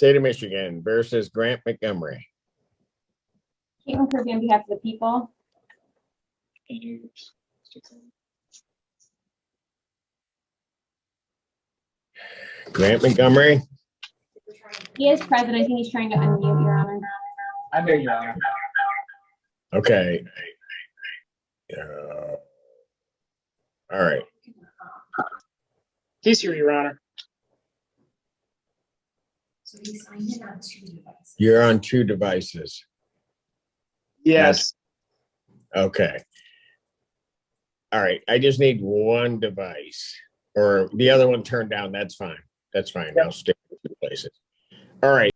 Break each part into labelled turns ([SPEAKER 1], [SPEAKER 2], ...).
[SPEAKER 1] State of Michigan versus Grant Montgomery.
[SPEAKER 2] Caitlin Kirby on behalf of the people.
[SPEAKER 1] Grant Montgomery.
[SPEAKER 2] He is present. I think he's trying to unmute, Your Honor.
[SPEAKER 3] I'm here, Your Honor.
[SPEAKER 1] Okay. All right.
[SPEAKER 3] He's here, Your Honor.
[SPEAKER 4] So he signed it on 2 devices.
[SPEAKER 1] You're on 2 devices.
[SPEAKER 3] Yes.
[SPEAKER 1] Okay. All right. I just need 1 device, or the other one turned down. That's fine. That's fine. I'll stick with 2 places. All right.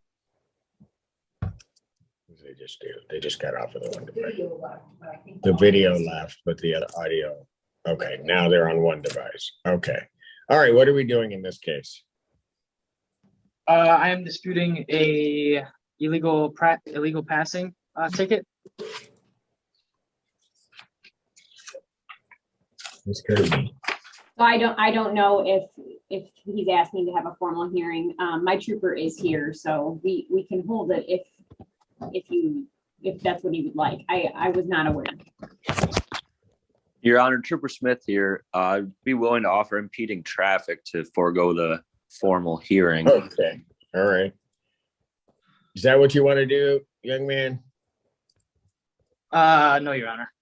[SPEAKER 1] They just got off of the 1 device.
[SPEAKER 4] Video left, but I think
[SPEAKER 1] The video left, but the other audio. Okay. Now they're on 1 device. Okay. All right. What are we doing in this case?
[SPEAKER 3] I am disputing a illegal passing ticket.
[SPEAKER 1] Ms. Kirby.
[SPEAKER 2] So I don't know if he's asking to have a formal hearing. My trooper is here, so we can hold it if that's what he would like. I was not aware.
[SPEAKER 5] Your Honor, Trooper Smith here. I'd be willing to offer impeding traffic to forego the formal hearing.
[SPEAKER 1] Okay. All right. Is that what you want to do, young man?
[SPEAKER 3] No, Your Honor.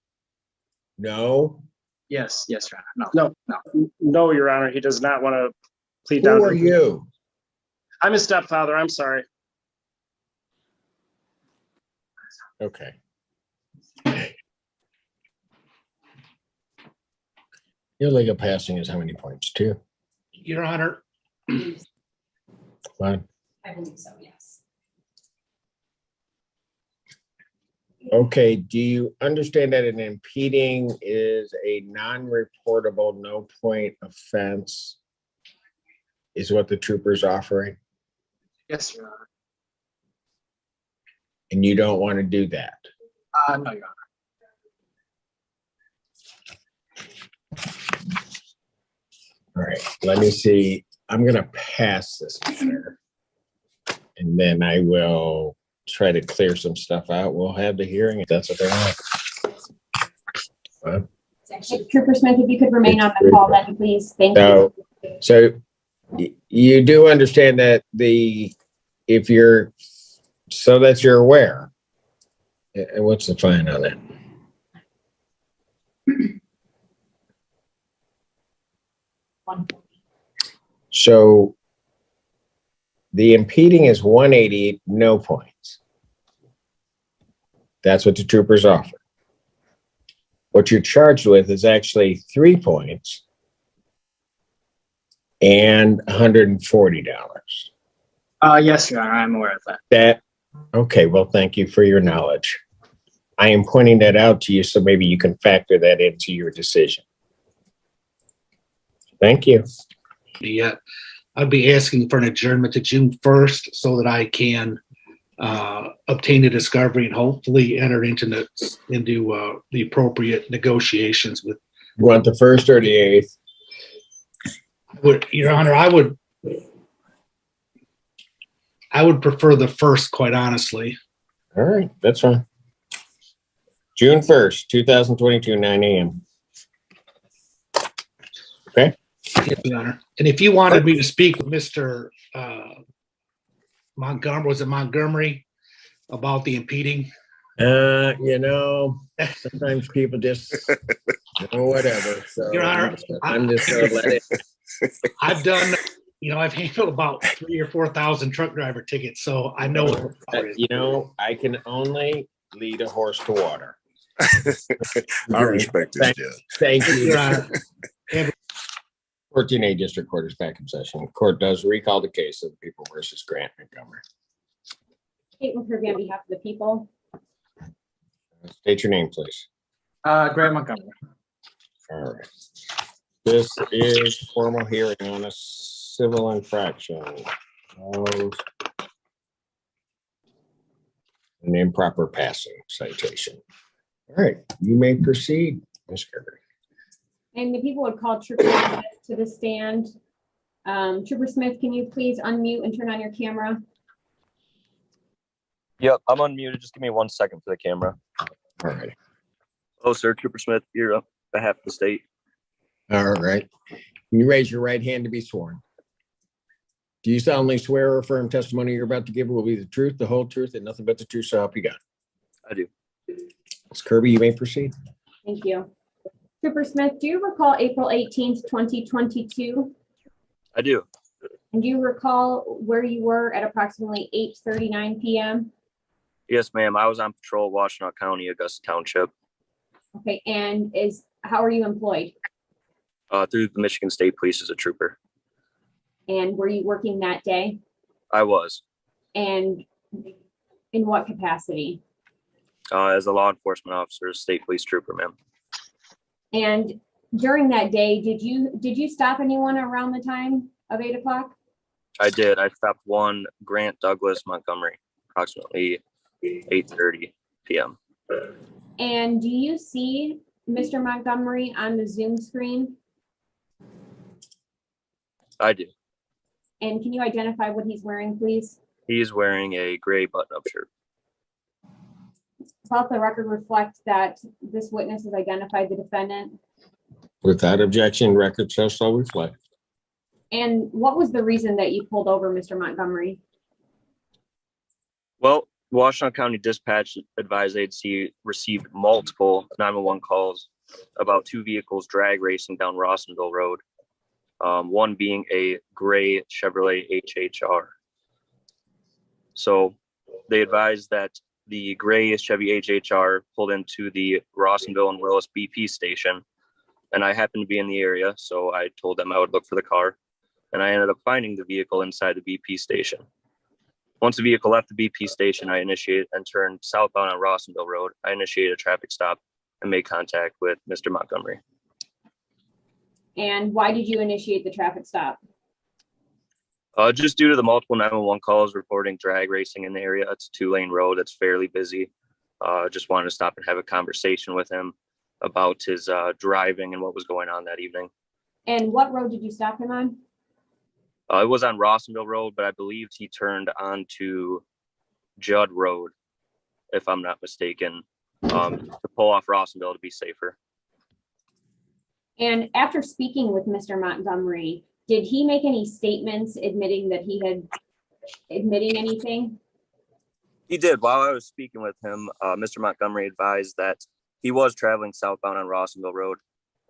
[SPEAKER 1] No.
[SPEAKER 3] Yes, Your Honor. No, Your Honor. He does not want to plead down.
[SPEAKER 1] Who are you?
[SPEAKER 3] I'm his stepfather. I'm sorry.
[SPEAKER 1] Okay. Illegal passing is how many points? 2.
[SPEAKER 3] Your Honor.
[SPEAKER 1] Fine.
[SPEAKER 4] I believe so, yes.
[SPEAKER 1] Okay. Do you understand that an impeding is a non-reportable, no point offense? Is what the trooper's offering?
[SPEAKER 3] Yes, Your Honor.
[SPEAKER 1] And you don't want to do that?
[SPEAKER 3] No, Your Honor.
[SPEAKER 1] All right. Let me see. I'm going to pass this matter. And then I will try to clear some stuff out. We'll have the hearing if that's what they want.
[SPEAKER 2] Trooper Smith, if you could remain on the call then, please. Thank you.
[SPEAKER 1] So you do understand that so that you're aware. And what's the fine on it? So the impeding is 180, no points. That's what the troopers offer. What you're charged with is actually 3 points and $140.
[SPEAKER 3] Yes, Your Honor. I'm aware of that.
[SPEAKER 1] Okay, well, thank you for your knowledge. I am pointing that out to you so maybe you can factor that into your decision. Thank you.
[SPEAKER 6] Yeah, I'd be asking for an adjournment to June 1st so that I can obtain a discovery and hopefully enter into the appropriate negotiations with.
[SPEAKER 1] You want the 1st or the 8th?
[SPEAKER 6] Your Honor, I would prefer the 1st, quite honestly.
[SPEAKER 1] All right, that's fine. June 1st, 2022, 9 a.m. Okay.
[SPEAKER 6] Yes, Your Honor. And if you wanted me to speak with Mr. Montgomery, was it Montgomery, about the impeding?
[SPEAKER 1] Sometimes people just whatever. So
[SPEAKER 6] Your Honor,
[SPEAKER 1] I'm just gonna let it.
[SPEAKER 6] I've done, I've handled about 3,000 or 4,000 truck driver tickets, so I know what it is.
[SPEAKER 1] I can only lead a horse to water.
[SPEAKER 7] I respect this, Judge.
[SPEAKER 1] Thank you,
[SPEAKER 6] Your Honor.
[SPEAKER 1] 14A District Court is back in session. Court does recall the case of the People versus Grant Montgomery.
[SPEAKER 2] Caitlin Kirby on behalf of the people.
[SPEAKER 1] State your name, please.
[SPEAKER 3] Grant Montgomery.
[SPEAKER 1] All right. This is formal hearing on a civil infraction of an improper passing citation. All right, you may proceed, Ms. Kirby.
[SPEAKER 2] And the people would call Trooper Smith to the stand. Trooper Smith, can you please unmute and turn on your camera?
[SPEAKER 5] Yep, I'm unmuted. Just give me 1 second for the camera.
[SPEAKER 1] All right.
[SPEAKER 5] Oh, sir, Trooper Smith, you're on behalf of the state.
[SPEAKER 1] All right. Can you raise your right hand to be sworn? Do you solemnly swear or affirm testimony you're about to give will be the truth, the whole truth, and nothing but the truth, so help you God?
[SPEAKER 5] I do.
[SPEAKER 1] Ms. Kirby, you may proceed.
[SPEAKER 2] Thank you. Trooper Smith, do you recall April 18th, 2022?
[SPEAKER 5] I do.
[SPEAKER 2] And do you recall where you were at approximately 8:39 p.m.?
[SPEAKER 5] Yes, ma'am. I was on patrol, Washtenaw County, Augusta Township,
[SPEAKER 2] Okay, and how are you employed?
[SPEAKER 5] through the Michigan State Police as a trooper.
[SPEAKER 2] And were you working that day?
[SPEAKER 5] I was,
[SPEAKER 2] And in what capacity?
[SPEAKER 5] as a law enforcement officer, state police trooper, ma'am.
[SPEAKER 2] And during that day, did you stop anyone around the time of 8 o'clock?
[SPEAKER 5] I did. I stopped one Grant Douglas Montgomery, approximately 8:30 p.m.
[SPEAKER 2] And do you see Mr. Montgomery on the Zoom screen?
[SPEAKER 5] I do.
[SPEAKER 2] And can you identify what he's wearing, please?
[SPEAKER 5] He's wearing a gray button-up shirt.
[SPEAKER 2] Let the record reflect that this witness has identified the defendant.
[SPEAKER 1] Without objection, record so reflect.
[SPEAKER 2] And what was the reason that you pulled over Mr. Montgomery?
[SPEAKER 5] Well, Washtenaw County Dispatch advised they'd received multiple 911 calls about two vehicles drag racing down Rawsonville Road. One being a gray Chevrolet HHR. So they advised that the gray Chevy HHR pulled into the Rawsonville and Willis BP station, and I happened to be in the area, so I told them I would look for the car, and I ended up finding the vehicle inside the BP station. Once the vehicle left the BP station, I initiated and turned southbound on Rawsonville Road. I initiated a traffic stop and made contact with Mr. Montgomery.
[SPEAKER 2] And why did you initiate the traffic stop?
[SPEAKER 5] Just due to the multiple 911 calls reporting drag racing in the area. It's a 2-lane road. It's fairly busy. Just wanted to stop and have a conversation with him about his driving and what was going on that evening.
[SPEAKER 2] And what road did you stop him on?
[SPEAKER 5] It was on Rawsonville Road, but I believed he turned onto Judd Road, if I'm not mistaken, to pull off Rawsonville to be safer.
[SPEAKER 2] And after speaking with Mr. Montgomery, did he make any statements admitting that he had admitting anything?
[SPEAKER 5] He did. While I was speaking with him, Mr. Montgomery advised that he was traveling southbound on Rawsonville Road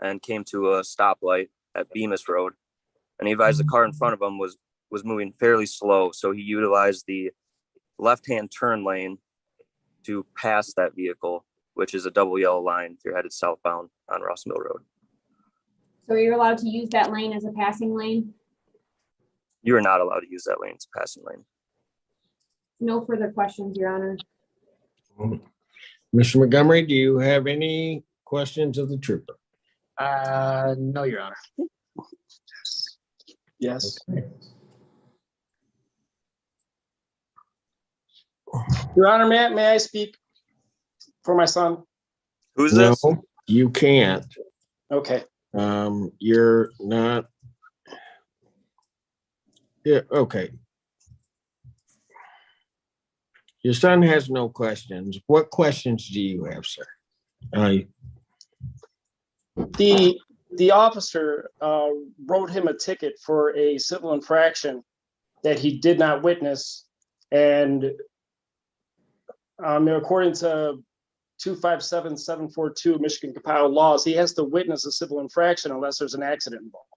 [SPEAKER 5] and came to a stoplight at Bemis Road. And he advised the car in front of him was moving fairly slow. So he utilized the left-hand turn lane to pass that vehicle, which is a double yellow line if you're headed southbound on Rawsonville Road.
[SPEAKER 2] So you're allowed to use that lane as a passing lane?
[SPEAKER 5] You are not allowed to use that lane as a passing lane.
[SPEAKER 2] No further questions, Your Honor.
[SPEAKER 1] Mr. Montgomery, do you have any questions of the trooper?
[SPEAKER 3] No, Your Honor. Yes.
[SPEAKER 1] Okay.
[SPEAKER 3] Your Honor, may I speak for my son?
[SPEAKER 5] Who's
[SPEAKER 1] No,
[SPEAKER 5] this?
[SPEAKER 1] you can't.
[SPEAKER 3] Okay.
[SPEAKER 1] You're not. Yeah, okay. Your son has no questions. What questions do you have, sir?
[SPEAKER 3] The officer wrote him a ticket for a civil infraction that he did not witness, and according to 257742 Michigan compiled laws, he has to witness a civil infraction unless there's an accident involved.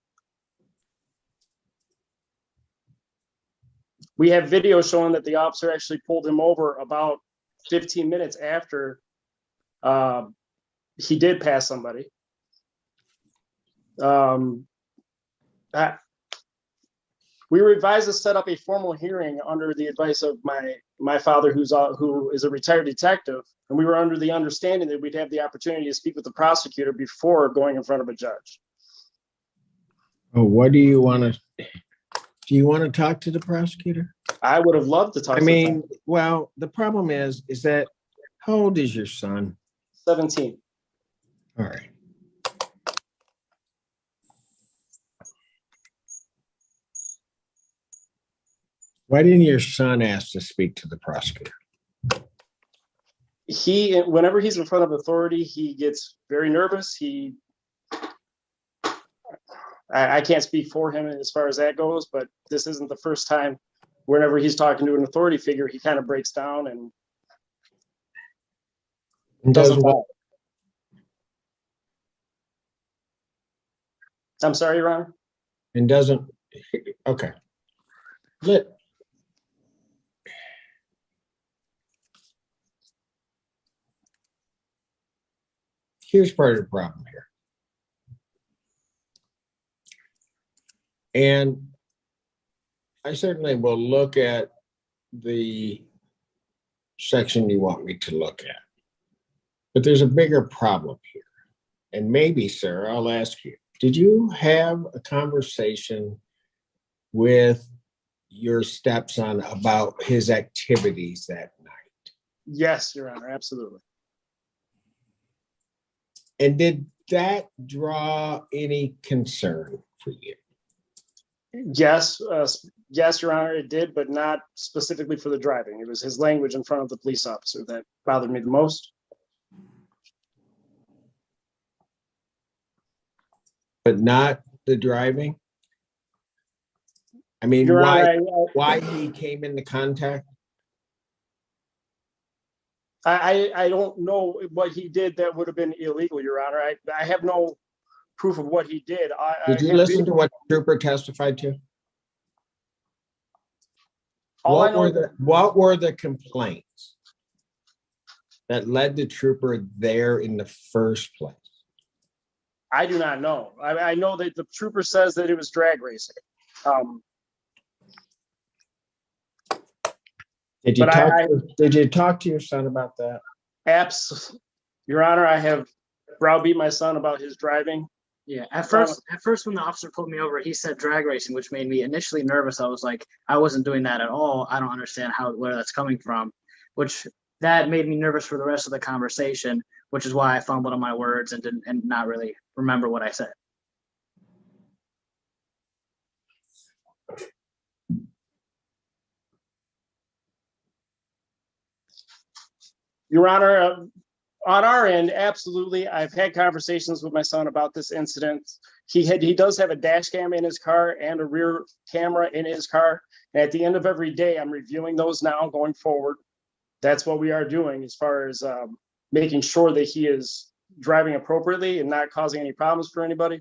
[SPEAKER 3] We have video showing that the officer actually pulled him over about 15 minutes after he did pass somebody. We were advised to set up a formal hearing under the advice of my father, who is a retired detective, and we were under the understanding that we'd have the opportunity to speak with the prosecutor before going in front of a judge.
[SPEAKER 1] Oh, what do you want to? Do you want to talk to the prosecutor?
[SPEAKER 3] I would have loved to talk.
[SPEAKER 1] Well, the problem is that how old is your son?
[SPEAKER 3] 17.
[SPEAKER 1] All right. Why didn't your son ask to speak to the prosecutor?
[SPEAKER 3] Whenever he's in front of authority, he gets very nervous. I can't speak for him as far as that goes, but this isn't the first time. Whenever he's talking to an authority figure, he kind of breaks down and
[SPEAKER 1] Does
[SPEAKER 3] doesn't
[SPEAKER 1] what?
[SPEAKER 3] follow. I'm sorry, Your Honor.
[SPEAKER 1] And doesn't, okay. Let, here's part of the problem here. And I certainly will look at the section you want me to look at. But there's a bigger problem here. And maybe, sir, I'll ask you, did you have a conversation with your stepson about his activities that night?
[SPEAKER 3] Yes, Your Honor, absolutely.
[SPEAKER 1] And did that draw any concern for you?
[SPEAKER 3] Yes, yes, Your Honor, it did, but not specifically for the driving. It was his language in front of the police officer that bothered me the most.
[SPEAKER 1] But not the driving? I mean,
[SPEAKER 3] Your
[SPEAKER 1] why,
[SPEAKER 3] Honor,
[SPEAKER 1] why he came into contact?
[SPEAKER 3] I don't know what he did that would have been illegal, Your Honor. I have no proof of what he did.
[SPEAKER 1] Did you listen to what the trooper testified to? What were the complaints that led the trooper there in the first place?
[SPEAKER 3] I do not know. I know that the trooper says that it was drag racing.
[SPEAKER 1] Did you talk to your son about that?
[SPEAKER 3] Absolutely, Your Honor. I have browbeat my son about his driving.
[SPEAKER 8] Yeah, at first when the officer pulled me over, he said drag racing, which made me initially nervous. I was like, I wasn't doing that at all. I don't understand where that's coming from, which that made me nervous for the rest of the conversation, which is why I fumbled on my words and not really remember what I said.
[SPEAKER 3] Your Honor, on our end, absolutely. I've had conversations with my son about this incident. He does have a dash cam in his car and a rear camera in his car. And at the end of every day, I'm reviewing those now going forward. That's what we are doing as far as making sure that he is driving appropriately and not causing any problems for anybody.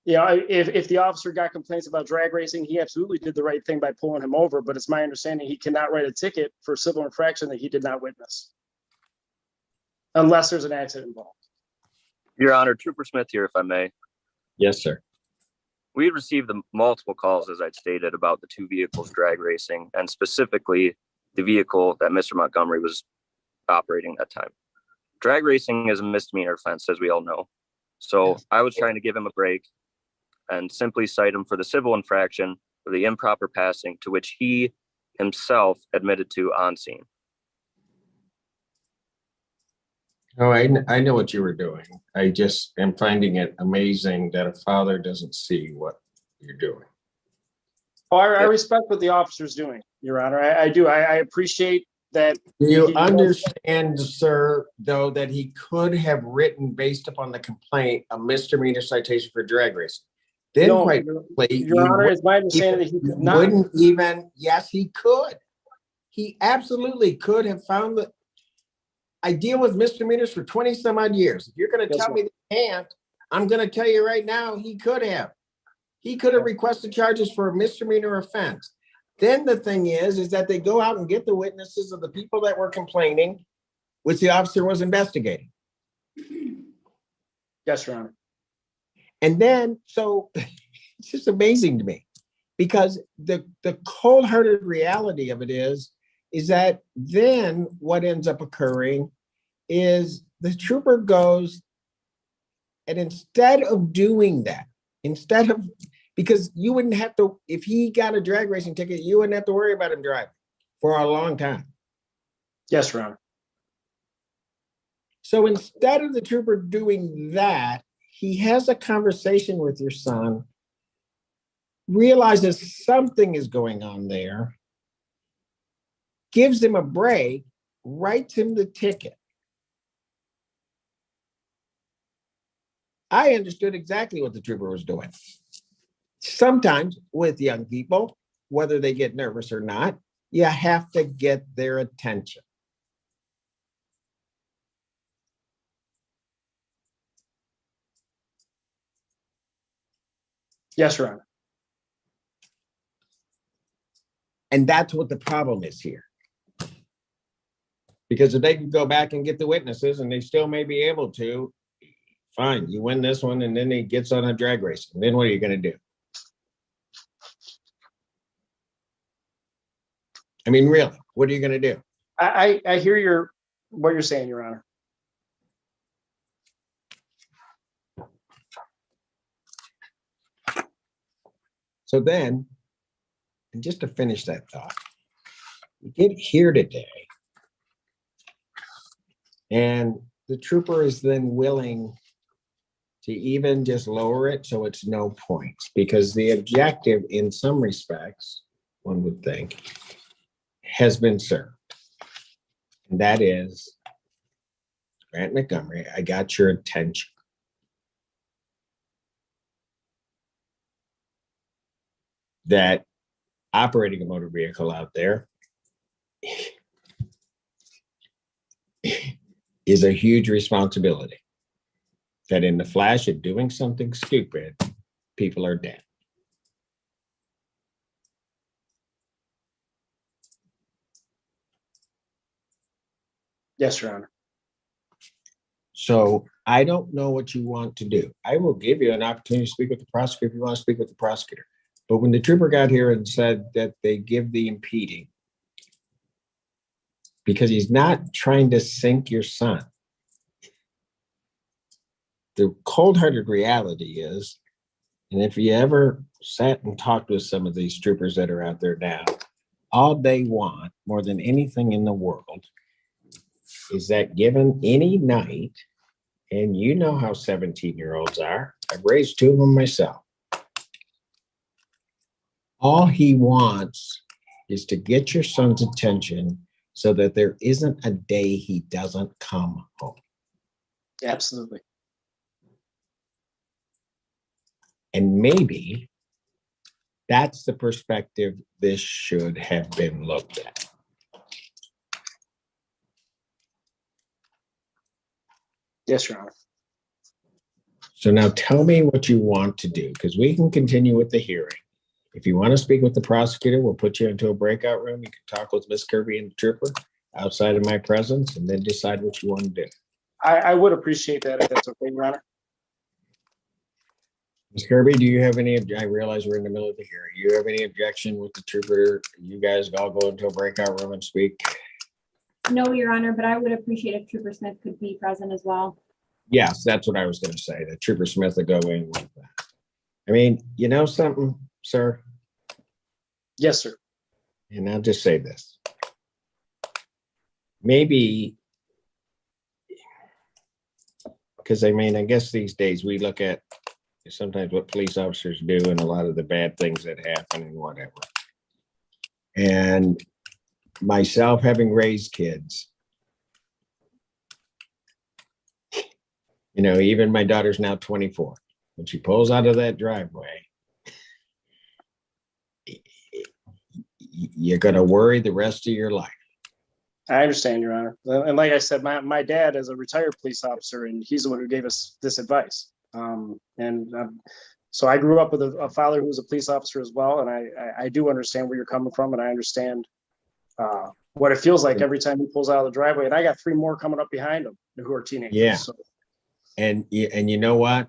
[SPEAKER 3] If the officer got complaints about drag racing, he absolutely did the right thing by pulling him over, but it's my understanding he cannot write a ticket for civil infraction that he did not witness. Unless there's an accident involved.
[SPEAKER 5] Your Honor, Trooper Smith here, if I may.
[SPEAKER 1] Yes, sir.
[SPEAKER 5] We had received the multiple calls, as I'd stated, about the two vehicles drag racing, and specifically the vehicle that Mr. Montgomery was operating at that time. Drag racing is a misdemeanor offense, as we all know. So I was trying to give him a break and simply cite him for the civil infraction for the improper passing, to which he himself admitted to on scene.
[SPEAKER 1] Oh, I know what you were doing. I just am finding it amazing that a father doesn't see what you're doing.
[SPEAKER 3] Oh, I respect what the officer's doing, Your Honor. I do. I appreciate that.
[SPEAKER 1] Do you understand, sir, though, that he could have written, based upon the complaint, a misdemeanor citation for drag racing? Then,
[SPEAKER 3] No,
[SPEAKER 1] quite
[SPEAKER 3] Your
[SPEAKER 1] frankly,
[SPEAKER 3] Honor, it's my understanding that he could not.
[SPEAKER 1] Wouldn't even, yes, he could. He absolutely could have found that. I deal with misdemeanors for 20 some odd years. If you're going to tell me that he can't, I'm going to tell you right now, he could have. He could have requested charges for a misdemeanor offense. Then the thing is that they go out and get the witnesses of the people that were complaining, which the officer was investigating.
[SPEAKER 3] Yes, Your Honor.
[SPEAKER 1] And then, so it's just amazing to me, because the cold-hearted reality of it is that then what ends up occurring is the trooper goes, and instead of doing that, because you wouldn't have to, if he got a drag racing ticket, you wouldn't have to worry about him driving for a long time.
[SPEAKER 3] Yes, Your Honor.
[SPEAKER 1] So instead of the trooper doing that, he has a conversation with your son, realizes something is going on there, gives him a break, writes him the ticket. I understood exactly what the trooper was doing. Sometimes with young people, whether they get nervous or not, you have to get their attention.
[SPEAKER 3] Yes, Your Honor.
[SPEAKER 1] And that's what the problem is here. Because if they can go back and get the witnesses and they still may be able to, fine, you win this one and then he gets on a drag race. And then what are you going to do? I mean, really, what are you going to do?
[SPEAKER 3] I hear what you're saying, Your Honor.
[SPEAKER 1] So then, and just to finish that thought, we get here today, and the trooper is then willing to even just lower it so it's no points, because the objective in some respects, one would think, has been served. And that is, Grant Montgomery, I got your attention. That operating a motor vehicle out there is a huge responsibility. That in the flash of doing something stupid, people are dead.
[SPEAKER 3] Yes, Your Honor.
[SPEAKER 1] So I don't know what you want to do. I will give you an opportunity to speak with the prosecutor if you want to speak with the prosecutor. But when the trooper got here and said that they give the impeding, because he's not trying to sink your son. The cold-hearted reality is, and if you ever sat and talked with some of these troopers that are out there now, all they want more than anything in the world is that given any night, and you know how 17-year-olds are, I've raised two of them myself. All he wants is to get your son's attention so that there isn't a day he doesn't come home.
[SPEAKER 3] Absolutely.
[SPEAKER 1] And maybe that's the perspective this should have been looked at.
[SPEAKER 3] Yes, Your Honor.
[SPEAKER 1] So now tell me what you want to do, because we can continue with the hearing. If you want to speak with the prosecutor, we'll put you into a breakout room. You can talk with Miss Kirby and the trooper outside of my presence and then decide what you want to do.
[SPEAKER 3] I would appreciate that if that's okay, Your Honor.
[SPEAKER 1] Ms. Kirby, do you have any, I realize we're in the middle of the hearing. Do you have any objection with the trooper? You guys all go into a breakout room and speak?
[SPEAKER 2] No, Your Honor, but I would appreciate if Trooper Smith could be present as well.
[SPEAKER 1] Yes, that's what I was going to say, that Trooper Smith would go in with that. I mean, you know something, sir?
[SPEAKER 3] Yes, sir.
[SPEAKER 1] And I'll just say this. Maybe, because I mean, I guess these days we look at sometimes what police officers do and a lot of the bad things that happen and whatever. And myself having raised kids, you know, even my daughter's now 24. When she pulls out of that driveway, you're going to worry the rest of your life.
[SPEAKER 3] I understand, Your Honor. And like I said, my dad is a retired police officer, and he's the one who gave us this advice. So I grew up with a father who was a police officer as well, and I do understand where you're coming from, and I understand what it feels like every time he pulls out of the driveway. And I got 3 more coming up behind him who are teenagers.
[SPEAKER 1] Yeah.
[SPEAKER 3] So.
[SPEAKER 1] And you know what?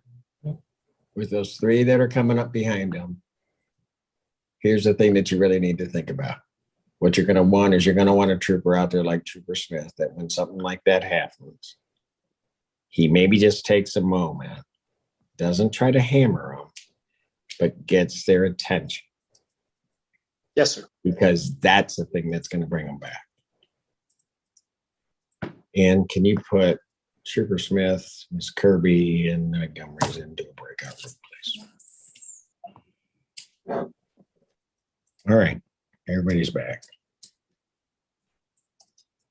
[SPEAKER 1] With those 3 that are coming up behind him, here's the thing that you really need to think about. What you're going to want is you're going to want a trooper out there like Trooper Smith, that when something like that happens, he maybe just takes a moment, doesn't try to hammer them, but gets their attention.
[SPEAKER 3] Yes, sir.
[SPEAKER 1] Because that's the thing that's going to bring them back. And can you put Trooper Smith, Ms. Kirby, and Montgomery's into a breakout room, please? All right, everybody's back.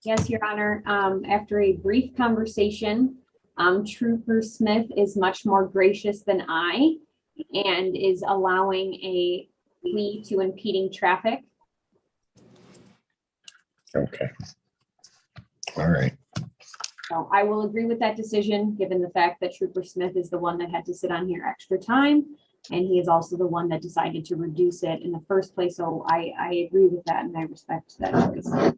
[SPEAKER 2] Yes, Your Honor. After a brief conversation, Trooper Smith is much more gracious than I and is allowing a plea to impeding traffic.
[SPEAKER 1] Okay. All right.
[SPEAKER 2] So I will agree with that decision, given the fact that Trooper Smith is the one that had to sit on here extra time. And he is also the one that decided to reduce it in the first place. So I agree with that and I respect that choice.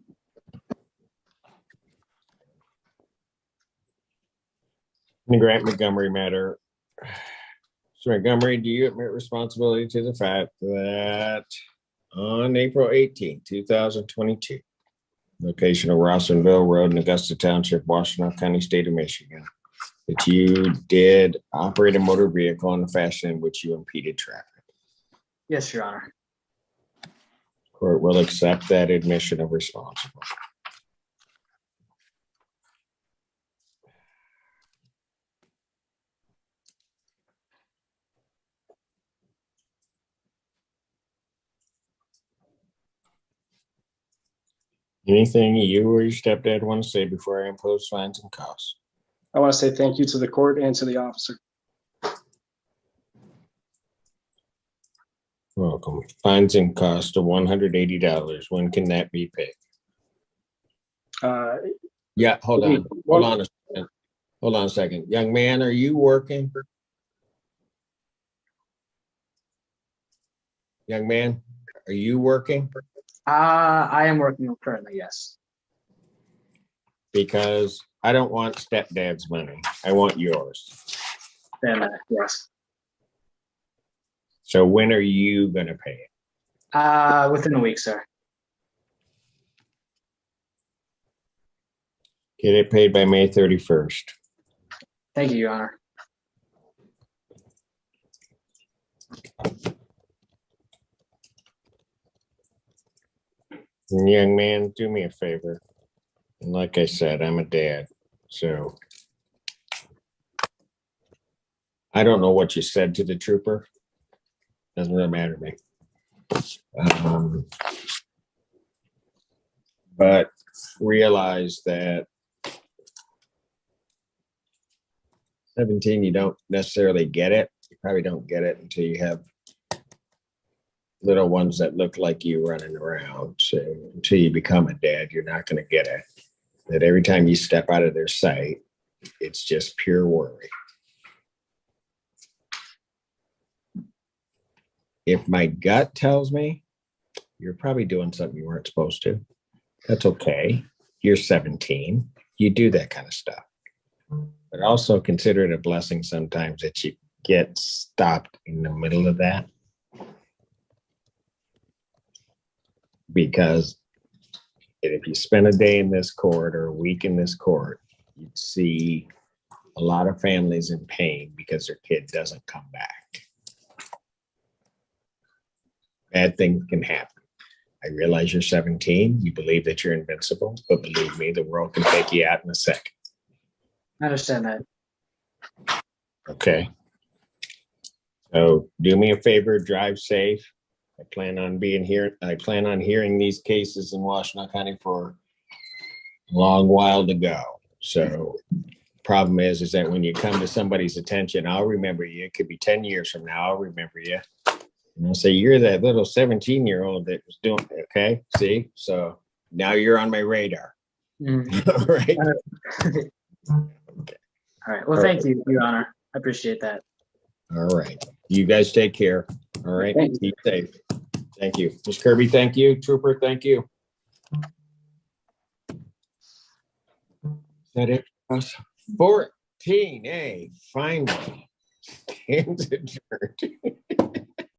[SPEAKER 1] The Grant Montgomery matter. So Montgomery, do you admit responsibility to the fact that on April 18, 2022, location of Rossmanville Road in Augusta Township, Washington County, State of Michigan, that you did operate a motor vehicle in the fashion in which you impeded traffic?
[SPEAKER 8] Yes, Your Honor.
[SPEAKER 1] Court will accept that admission of responsible. Anything you or your stepdad want to say before I impose fines and costs?
[SPEAKER 3] I want to say thank you to the court and to the officer.
[SPEAKER 1] Welcome. Fines and costs of $180. When can that be paid? Yeah, hold on. Hold on a second. Hold on a second. Young man, are you working? Young man, are you working?
[SPEAKER 8] I am working currently, yes.
[SPEAKER 1] Because I don't want stepdad's money. I want yours.
[SPEAKER 8] Then, yes.
[SPEAKER 1] So when are you going to pay it?
[SPEAKER 8] Within a week, sir.
[SPEAKER 1] Get it paid by May 31st.
[SPEAKER 8] Thank you, Your Honor.
[SPEAKER 1] And young man, do me a favor. And like I said, I'm a dad. So I don't know what you said to the trooper. Doesn't really matter to me. But realize that 17, you don't necessarily get it. You probably don't get it until you have little ones that look like you running around. So until you become a dad, you're not going to get it. That every time you step out of their sight, it's just pure worry. If my gut tells me you're probably doing something you weren't supposed to, that's okay. You're 17. You do that kind of stuff. But also consider it a blessing sometimes that you get stopped in the middle of that. Because if you spend a day in this court or a week in this court, you'd see a lot of families in pain because their kid doesn't come back. Bad things can happen. I realize you're 17. You believe that you're invincible, but believe me, the world can take you out in a second.
[SPEAKER 8] I understand that.
[SPEAKER 1] Okay. So do me a favor, drive safe. I plan on being here. I plan on hearing these cases in Washington County for a long while to go. So problem is that when you come to somebody's attention, I'll remember you. It could be 10 years from now. I'll remember you. And I'll say, you're that little 17-year-old that was doing it. Okay. See? So now you're on my radar. All right.
[SPEAKER 8] Okay. All right. Well, thank you, Your Honor. I appreciate that.
[SPEAKER 1] All right. You guys take care. All right.
[SPEAKER 8] Thank you.
[SPEAKER 1] Keep safe. Thank you. Ms. Kirby, thank you. Trooper, thank you. Is that it? 14A, finally. Stands adjourned.